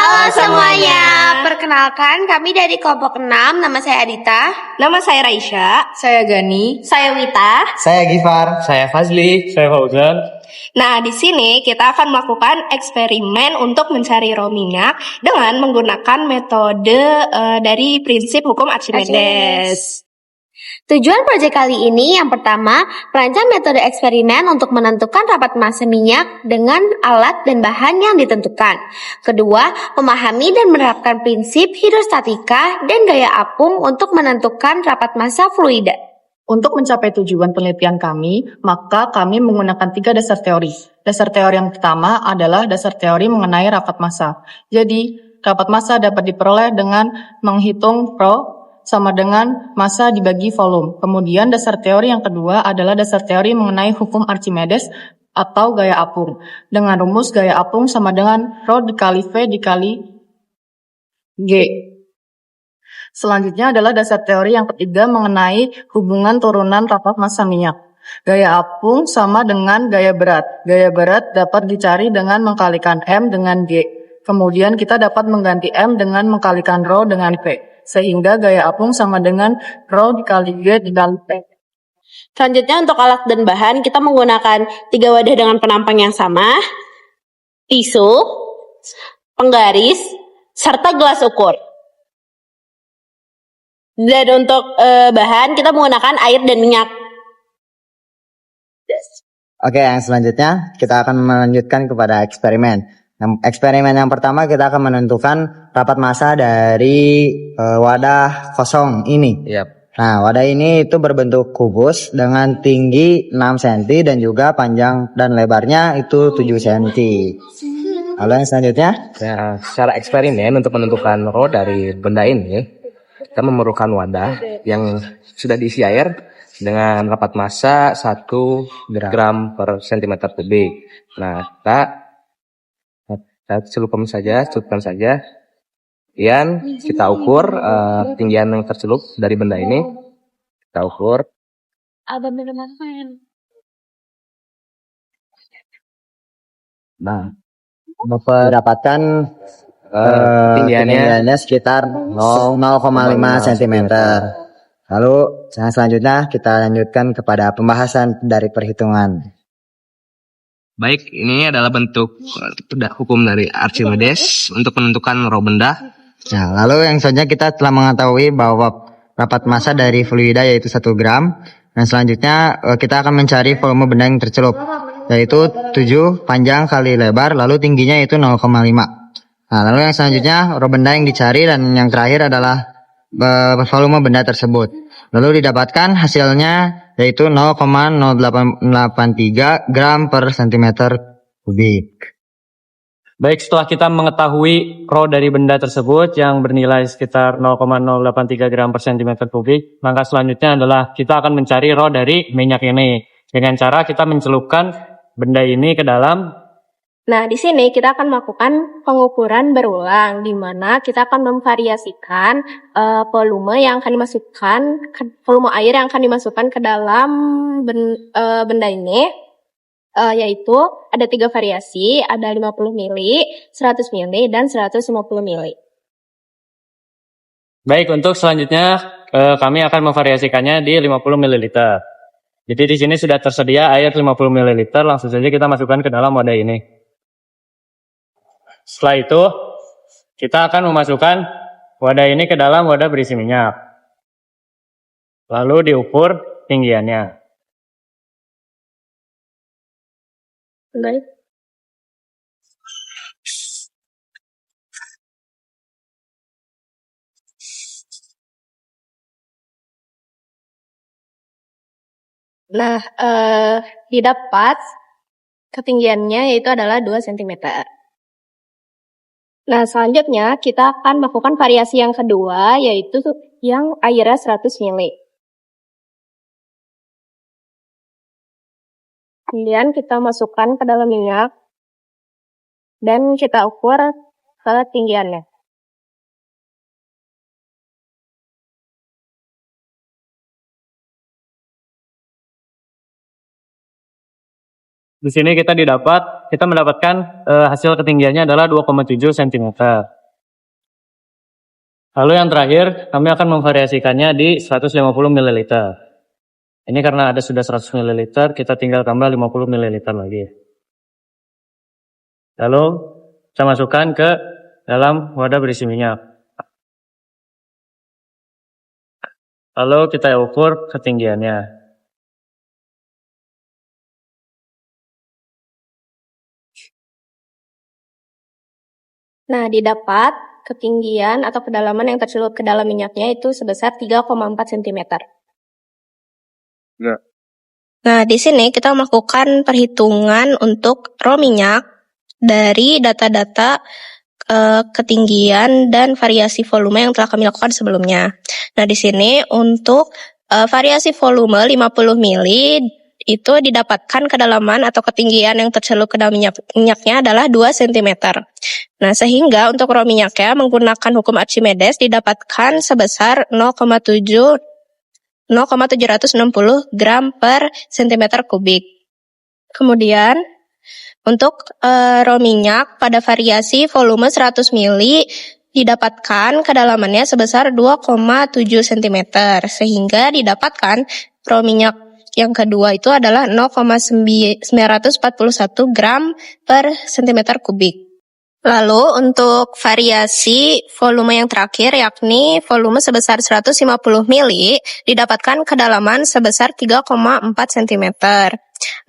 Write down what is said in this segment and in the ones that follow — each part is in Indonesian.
Halo semuanya, perkenalkan kami dari kelompok 6, nama saya Adita. Nama saya Raisya. Saya Gani. Saya Wita. Saya Gifar. Saya Fazli. Saya Fauzan. Nah, di sini kita akan melakukan eksperimen untuk mencari raw minyak dengan menggunakan metode dari prinsip hukum Archimedes. Tujuan proyek kali ini yang pertama, merancang metode eksperimen untuk menentukan rapat massa minyak dengan alat dan bahan yang ditentukan. Kedua, memahami dan menerapkan prinsip hidrostatika dan gaya apung untuk menentukan rapat massa fluida. Untuk mencapai tujuan penelitian kami, maka kami menggunakan 3 dasar teori. Dasar teori yang pertama adalah dasar teori mengenai rapat massa. Jadi, rapat massa dapat diperoleh dengan menghitung Rho sama dengan massa dibagi volume. Kemudian dasar teori yang kedua adalah dasar teori mengenai hukum Archimedes atau gaya apung. Dengan rumus gaya apung sama dengan Rho dikali V dikali G. Selanjutnya adalah dasar teori yang ketiga mengenai hubungan turunan rapat massa minyak. Gaya apung sama dengan gaya berat. Gaya berat dapat dicari dengan mengkalikan M dengan G. Kemudian kita dapat mengganti M dengan mengkalikan Rho dengan V. Sehingga gaya apung sama dengan Rho dikali G dikali P. Selanjutnya untuk alat dan bahan, kita menggunakan 3 wadah dengan penampang yang sama, tisu, penggaris, serta gelas ukur. Dan untuk bahan, kita menggunakan air dan minyak. Oke, yang selanjutnya kita akan melanjutkan kepada eksperimen. Eksperimen yang pertama kita akan menentukan rapat massa dari wadah kosong ini. Yap. Nah, wadah ini itu berbentuk kubus dengan tinggi 6 cm dan juga panjang dan lebarnya itu 7 cm. Lalu yang selanjutnya? Nah, secara eksperimen untuk menentukan Rho dari benda ini, kita memerlukan wadah yang sudah diisi air dengan rapat massa 1 gram per centimeter kubik. Nah, kita celupkan saja. Kemudian kita ukur ketinggian yang tercelup dari benda ini. Kita ukur. Nah, mendapatkan ketinggiannya sekitar 0,5 cm. Lalu yang selanjutnya kita lanjutkan kepada pembahasan dari perhitungan. Baik, ini adalah bentuk hukum dari Archimedes untuk menentukan Rho benda. Nah, lalu yang selanjutnya kita telah mengetahui bahwa rapat massa dari fluida yaitu 1 gram. Dan selanjutnya kita akan mencari volume benda yang tercelup, yaitu 7 panjang kali lebar, lalu tingginya itu 0,5. Nah, lalu yang selanjutnya Rho benda yang dicari dan yang terakhir adalah volume benda tersebut. Lalu didapatkan hasilnya yaitu 0,0883 gram per centimeter kubik. Baik, setelah kita mengetahui Rho dari benda tersebut yang bernilai sekitar 0,083 gram per centimeter kubik, maka selanjutnya adalah kita akan mencari Rho dari minyak ini dengan cara kita mencelupkan benda ini ke dalam. Nah, di sini kita akan melakukan pengukuran berulang, di mana kita akan memvariasikan volume yang akan dimasukkan, volume air yang akan dimasukkan ke dalam benda ini, yaitu ada 3 variasi, ada 50 mili, 100 mili, dan 150 mili. Baik, untuk selanjutnya kami akan memvariasikannya di 50 ml. Jadi di sini sudah tersedia air 50 ml, langsung saja kita masukkan ke dalam wadah ini. Setelah itu, kita akan memasukkan wadah ini ke dalam wadah berisi minyak. Lalu diukur tinggiannya. Baik. Nah, didapat ketinggiannya yaitu adalah 2 cm. Nah, selanjutnya kita akan melakukan variasi yang kedua, yaitu yang airnya 100 mili. Kemudian kita masukkan ke dalam minyak, dan kita ukur ketinggiannya. Di sini kita mendapatkan hasil ketinggiannya adalah 2,7 cm. Lalu yang terakhir, kami akan memvariasikannya di 150 ml. Ini karena ada sudah 100 ml, kita tinggal tambah 50 ml lagi. Lalu kita masukkan ke dalam wadah berisi minyak. Lalu kita ukur ketinggiannya. Nah, didapat ketinggian atau kedalaman yang tercelup ke dalam minyaknya itu sebesar 3,4 cm. Ya. Nah, di sini kita melakukan perhitungan untuk raw minyak dari data-data ketinggian dan variasi volume yang telah kami lakukan sebelumnya. Nah, di sini untuk variasi volume 50 ml itu didapatkan kedalaman atau ketinggian yang tercelup ke dalam minyaknya adalah 2 cm. Nah, sehingga untuk raw minyaknya menggunakan hukum Archimedes didapatkan sebesar 0,760 gram per cm kubik. Kemudian, untuk raw minyak pada variasi volume 100 ml didapatkan kedalamannya sebesar 2,7 cm, sehingga didapatkan raw minyak yang kedua itu adalah 0,941 gram per cm kubik. Lalu untuk variasi volume yang terakhir yakni volume sebesar 150 ml didapatkan kedalaman sebesar 3,4 cm.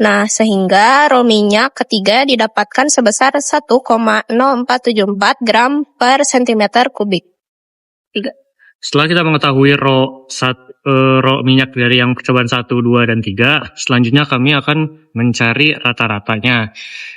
Nah, sehingga raw minyak ketiga didapatkan sebesar 1,0474 gram per cm kubik. Setelah kita mengetahui raw minyak dari yang percobaan 1, 2, dan 3, selanjutnya kami akan mencari rata-ratanya.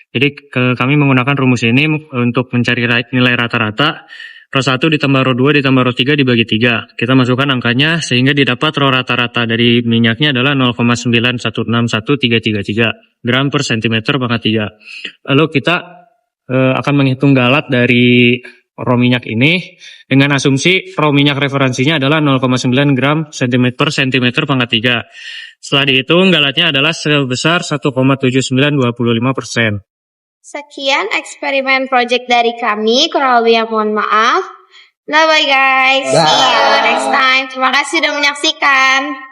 Jadi kami menggunakan rumus ini untuk mencari nilai rata-rata. Raw 1 ditambah raw 2 ditambah raw 3 dibagi 3. Kita masukkan angkanya sehingga didapat raw rata-rata dari minyaknya adalah 0,9161333 gram per centimeter pangkat 3. Lalu kita akan menghitung galat dari raw minyak ini dengan asumsi raw minyak referensinya adalah 0,9 gram per centimeter pangkat 3. Setelah dihitung, galatnya adalah sebesar 1,7925%. Sekian eksperimen project dari kami, kurang lebihnya mohon maaf. Nah, bye guys. See you next time. Terima kasih sudah menyaksikan.